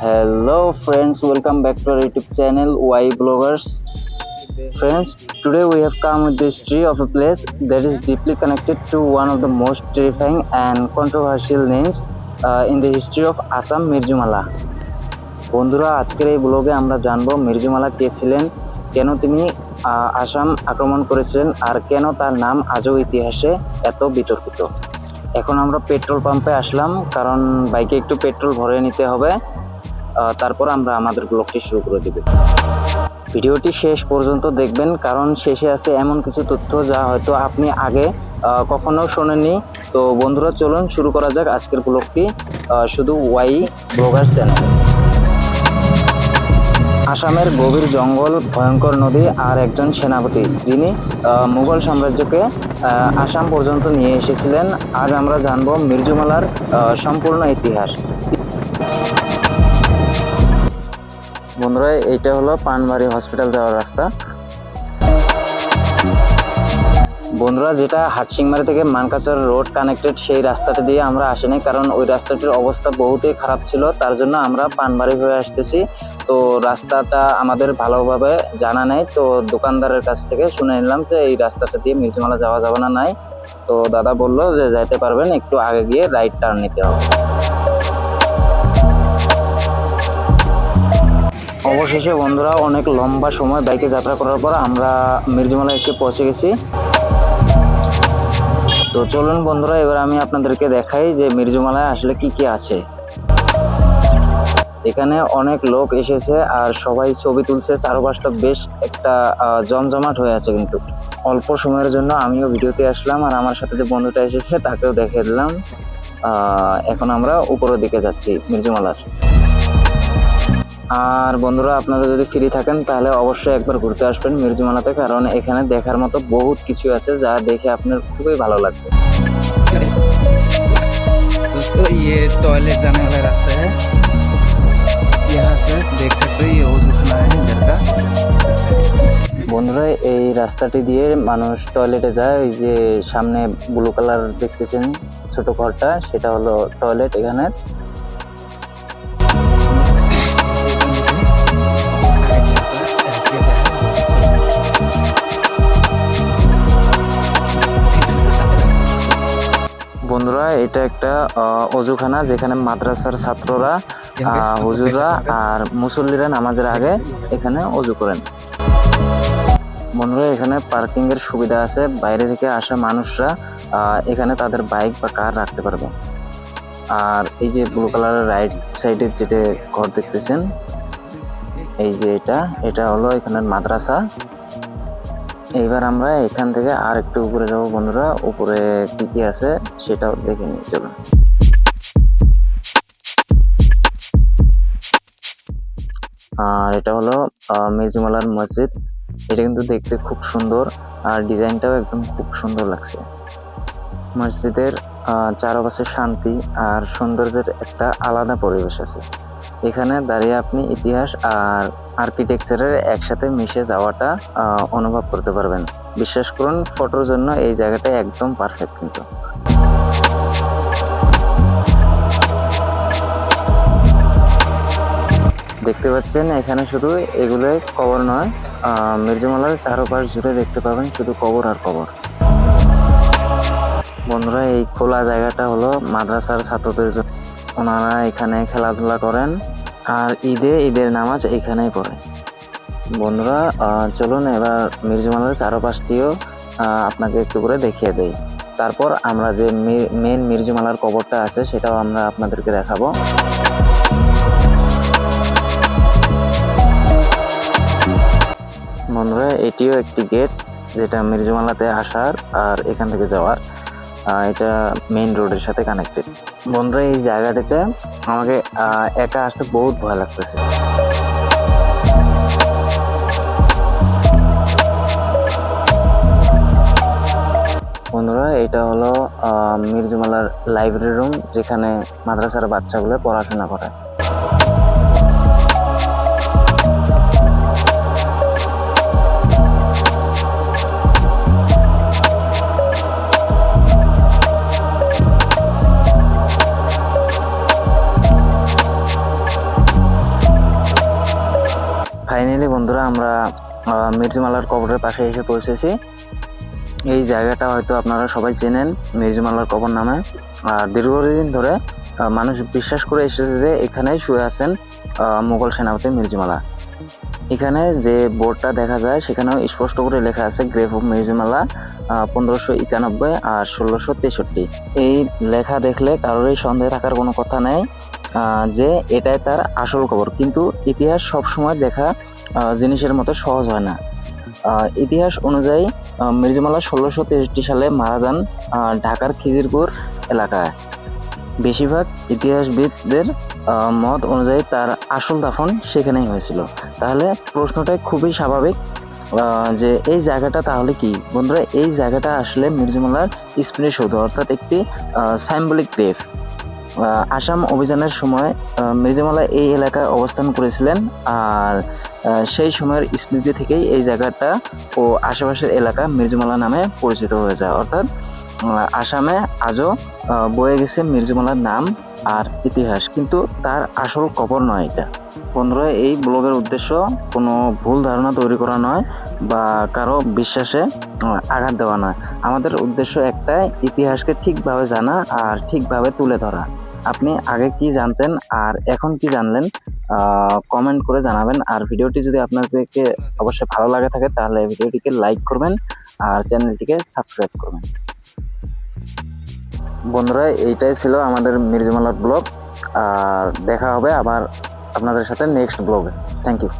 Hello friends, welcome back to our YouTube channel Y Bloggers. Friends, today we have come with the history of a place that is deeply connected to one of the most terrifying and controversial names in the history of Assam, মির্জুমালা। বন্ধুরা, আজকের এই ব্লগে আমরা জানবো মির্জুমালা কে ছিলেন, কেন তিনি আসাম আক্রমণ করেছিলেন আর কেন তার নাম আজও ইতিহাসে এত বিতর্কিত। এখন আমরা পেট্রোল পাম্পে আসলাম, কারণ বাইকে একটু পেট্রোল ভরে নিতে হবে, তারপর আমরা আমাদের ব্লগটি শুরু করে দেব। ভিডিওটি শেষ পর্যন্ত দেখবেন, কারণ শেষে আছে এমন কিছু তথ্য যা হয়তো আপনি আগে কখনো শোনেননি। তো বন্ধুরা, চলুন শুরু করা যাক আজকের ব্লগটি শুধু ওয়াই ব্লগার্স চ্যানেলে। আসামের গভীর জঙ্গল, ভয়ঙ্কর নদী আর একজন সেনাপতি যিনি মুঘল সাম্রাজ্যকে আসাম পর্যন্ত নিয়ে এসেছিলেন। আজ আমরা জানবো মির্জুমালার সম্পূর্ণ ইতিহাস। বন্ধুরা, এইটা হলো পানবাড়ি হসপিটাল যাওয়ার রাস্তা। বন্ধুরা, যেটা হাটসিংমারি থেকে মানকাচর রোড কানেক্টেড, সেই রাস্তাটা দিয়ে আমরা আসিনি, কারণ ওই রাস্তাটির অবস্থা বহুতই খারাপ ছিল। তার জন্য আমরা পানবাড়ি হয়ে আসতেছি। তো রাস্তাটা আমাদের ভালোভাবে জানা নেই, তো দোকানদারের কাছ থেকে শুনে নিলাম যে এই রাস্তাটা দিয়ে মির্জুমালা যাওয়া যাবে না নাই। তো দাদা বললো যে যাইতে পারবেন, একটু আগে গিয়ে রাইট টার্ন নিতে হবে। অবশেষে বন্ধুরা, অনেক লম্বা সময় বাইকে যাত্রা করার পর আমরা মির্জুমালা এসে পৌঁছে গেছি। তো চলুন বন্ধুরা, এবার আমি আপনাদেরকে দেখাই যে মির্জুমালায় আসলে কি কি আছে। এখানে অনেক লোক এসেছে আর সবাই ছবি তুলছে, চারপাশটা বেশ একটা জমজমাট হয়ে আছে। কিন্তু অল্প সময়ের জন্য আমিও ভিডিওতে আসলাম আর আমার সাথে যে বন্ধুটা এসেছে তাকেও দেখিয়ে দিলাম। এখন আমরা উপরের দিকে যাচ্ছি মির্জুমালার। আর বন্ধুরা, আপনারা যদি ফ্রি থাকেন তাহলে অবশ্যই একবার ঘুরতে আসবেন মির্জুমালাতে, কারণ এখানে দেখার মতো বহুত কিছু আছে যা দেখে আপনার খুবই ভালো লাগবে। दोस्तों, ये टॉयलेट जाने वाला रास्ता है। यहाँ से देख सकते हो, ये ओझुखाना है इधर का। বন্ধুরা, এই রাস্তাটি দিয়ে মানুষ টয়লেটে যায়। ওই যে সামনে ব্লু কালার দেখতেছেন ছোট ঘরটা, সেটা হলো টয়লেট এখানে। বন্ধুরা, এটা একটা অজুখানা, যেখানে মাদ্রাসার ছাত্ররা, হুজুররা আর মুসল্লিরা নামাজের আগে এখানে অজু করেন। বন্ধুরা, এখানে পার্কিং এর সুবিধা আছে, বাইরে থেকে আসা মানুষরা এখানে তাদের বাইক বা কার রাখতে পারবে। আর এই যে ব্লু কালারের রাইট সাইডে যেটা ঘর দেখতেছেন, এই যে এটা হলো এখানের মাদ্রাসা। এইবার আমরা এখান থেকে আর একটু উপরে যাবো বন্ধুরা, উপরে কি কি আছে সেটাও দেখে নিই, চলুন। আর এটা হলো মির্জুমালার মসজিদ। এটা কিন্তু দেখতে খুব সুন্দর আর ডিজাইনটাও একদম খুব সুন্দর লাগছে। মসজিদের চারপাশে শান্তি আর সৌন্দর্যের একটা আলাদা পরিবেশ আছে। এখানে দাঁড়িয়ে আপনি ইতিহাস আর আর্কিটেকচারের একসাথে মিশে যাওয়াটা অনুভব করতে পারবেন। বিশ্বাস করুন, ফটোর জন্য এই জায়গাটা একদম পারফেক্ট। কিন্তু দেখতে পাচ্ছেন এখানে শুধু এগুলোই কবর নয়, মির্জুমালার চারপাশ জুড়ে দেখতে পাবেন শুধু কবর আর কবর। বন্ধুরা, এই খোলা জায়গাটা হলো মাদ্রাসার ছাত্রদের জন্য। ওনারা এখানে খেলাধুলা করেন আর ঈদের নামাজ এখানেই পড়ে। বন্ধুরা, চলুন এবার মির্জুমালার চারপাশটিও আপনাকে একটু করে দেখিয়ে দেই। তারপর আমরা যে মেন মির্জুমালার কবরটা আছে সেটাও আমরা আপনাদেরকে দেখাবো। বন্ধুরা, এটিও একটি গেট, যেটা মির্জুমালাতে আসার আর এখান থেকে যাওয়ার। এটা মেইন রোডের সাথে কানেক্টেড। বন্ধুরা, এই জায়গাটিতে আমাকে একা আসতে বহুত ভয় লাগতেছে। বন্ধুরা, এটা হলো মির্জুমালার লাইব্রেরি রুম, যেখানে মাদ্রাসার বাচ্চাগুলো পড়াশোনা করে। ফাইনালি বন্ধুরা আমরা মির্জিমালার কবরের পাশে এসে পৌঁছেছি। এই জায়গাটা হয়তো আপনারা সবাই চেনেন মির্জিমালার কবর নামে। আর দীর্ঘদিন ধরে মানুষ বিশ্বাস করে এসেছে যে এখানেই শুয়ে আছেন মুঘল সেনাপতি মির্জিমালা। এখানে যে বোর্ডটা দেখা যায় সেখানেও স্পষ্ট করে লেখা আছে গ্রেভ অফ মির্জিমালা 1591 আর 1663। এই লেখা দেখলে কারোরই সন্দেহ থাকার কোনো কথা নেই যে এটাই তার আসল কবর। কিন্তু ইতিহাস সবসময় দেখা জিনিসের মতো সহজ হয় না। ইতিহাস অনুযায়ী মির্জিমালা 1663 সালে মারা যান ঢাকার খিজিরপুর এলাকায়। বেশিরভাগ ইতিহাসবিদদের মত অনুযায়ী তার আসল দাফন সেখানেই হয়েছিল। তাহলে প্রশ্নটা খুবই স্বাভাবিক যে এই জায়গাটা তাহলে কি? বন্ধুরা, এই জায়গাটা আসলে মির্জিমালার স্মৃতিসৌধ, অর্থাৎ একটি সাইম্বলিক গ্রেভ। আসাম অভিযানের সময় মির্জিমালা এই এলাকায় অবস্থান করেছিলেন, আর সেই সময়ের স্মৃতি থেকেই এই জায়গাটা ও আশেপাশের এলাকা মির্জিমালা নামে পরিচিত হয়ে যায়। অর্থাৎ আসামে আজও বয়ে গেছে মির্জিমালার নাম আর ইতিহাস, কিন্তু তার আসল কবর নয় এটা। বন্ধুরা, এই ব্লগের উদ্দেশ্য কোনো ভুল ধারণা তৈরি করা নয় বা কারো বিশ্বাসে আঘাত দেওয়া নয়। আমাদের উদ্দেশ্য একটাই, ইতিহাসকে ঠিকভাবে জানা আর ঠিকভাবে তুলে ধরা। আপনি আগে কি জানতেন আর এখন কি জানলেন কমেন্ট করে জানাবেন। আর ভিডিওটি যদি আপনাদেরকে অবশ্যই ভালো লাগে থাকে তাহলে ভিডিওটিকে লাইক করবেন আর চ্যানেলটিকে সাবস্ক্রাইব করবেন। বন্ধুরা, এইটাই ছিল আমাদের মির্জিমালার ব্লগ, আর দেখা হবে আবার আপনাদের সাথে নেক্সট ব্লগে। Thank you.